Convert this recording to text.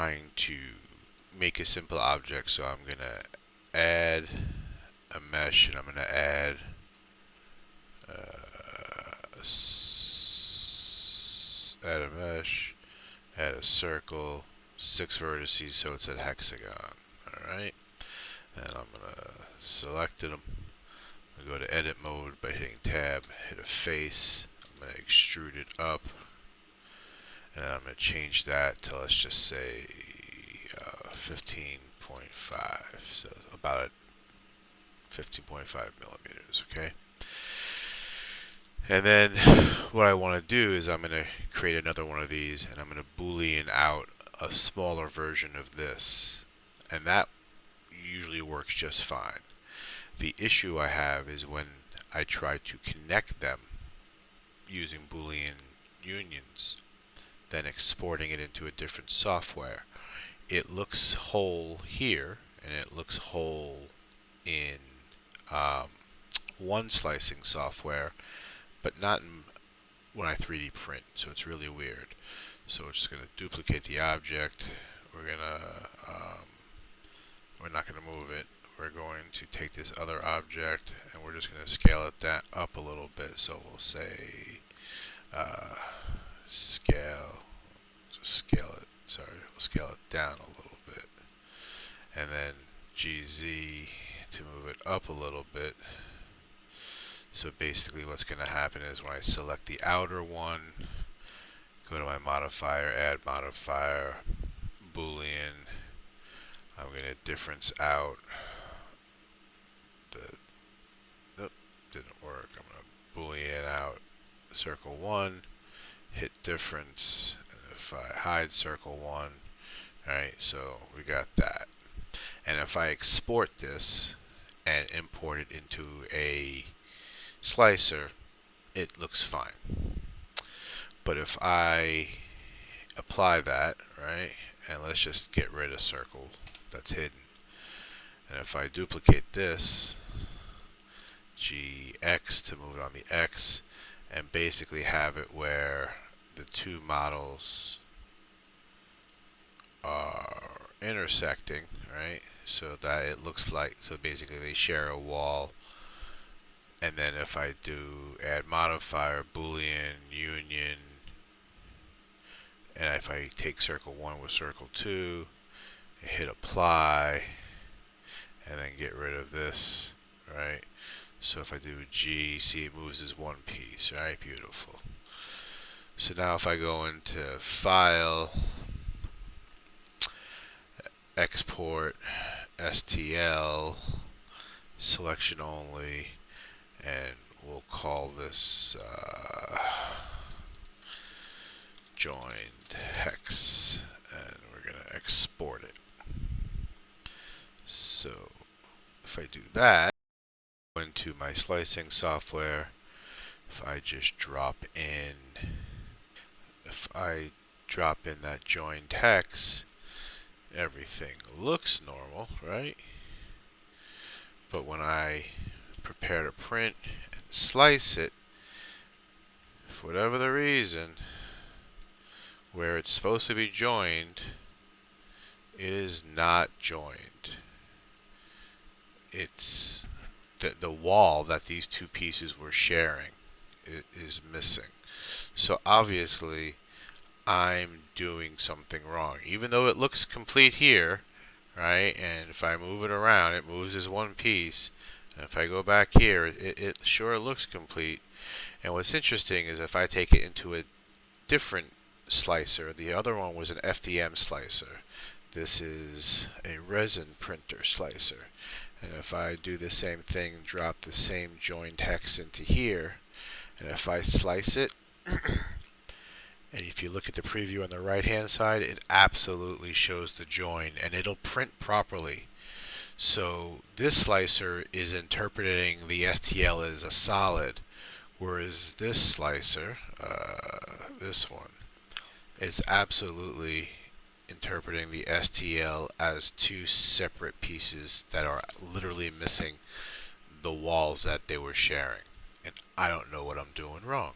trying to make a simple object, so I'm gonna add a mesh, and I'm gonna add add a mesh, add a circle, 6 vertices, so it's a hexagon. Alright, and I'm gonna select it. I'm gonna go to edit mode by hitting tab, hit a face. I'm gonna extrude it up, and I'm gonna change that to, let's just say 15.5, so about 15.5 millimeters. Okay. And then what I want to do is I'm going to create another one of these, and I'm going to Boolean out a smaller version of this. And that usually works just fine. The issue I have is when I try to connect them using Boolean unions, then exporting it into a different software. It looks whole here, and it looks whole in one slicing software, but not in when I 3D print, so it's really weird. So we're just going to duplicate the object. We're not going to move it. We're going to take this other object, and we're just going to scale it that up a little bit. So we'll say scale, just scale it. Sorry, we'll scale it down a little bit, and then GZ to move it up a little bit. So basically what's going to happen is when I select the outer one, go to my modifier, add modifier, Boolean, I'm going to difference out nope, didn't work. I'm going to Boolean out circle 1, hit difference, and if I hide circle 1, alright, so we got that. And if I export this and import it into a slicer, it looks fine. But if I apply that, right, and let's just get rid of circle that's hidden, and if I duplicate this, GX to move it on the X, and basically have it where the two models are intersecting, right, so that it looks like, so basically they share a wall. And then if I do add modifier, Boolean, union, and if I take circle 1 with circle 2, hit apply, and then get rid of this, right? So if I do G, see it moves as one piece, right? Beautiful. So now if I go into File, Export, STL, Selection Only, and we'll call this joined hex, and we're going to export it. So if I do that, go into my slicing software, if I just drop in that joined hex, everything looks normal, right? But when I prepare to print and slice it, for whatever the reason, where it's supposed to be joined, it is not joined. It's the wall that these two pieces were sharing is missing. So obviously I'm doing something wrong, even though it looks complete here, right? And if I move it around, it moves as one piece. And if I go back here, it sure looks complete. And what's interesting is if I take it into a different slicer, the other one was an FDM slicer. This is a resin printer slicer. And if I do the same thing, drop the same joined hex into here, and if I slice it, and if you look at the preview on the right hand side, it absolutely shows the join, and it'll print properly. So this slicer is interpreting the STL as a solid, whereas this slicer, this one, is absolutely interpreting the STL as two separate pieces that are literally missing the walls that they were sharing. And I don't know what I'm doing wrong.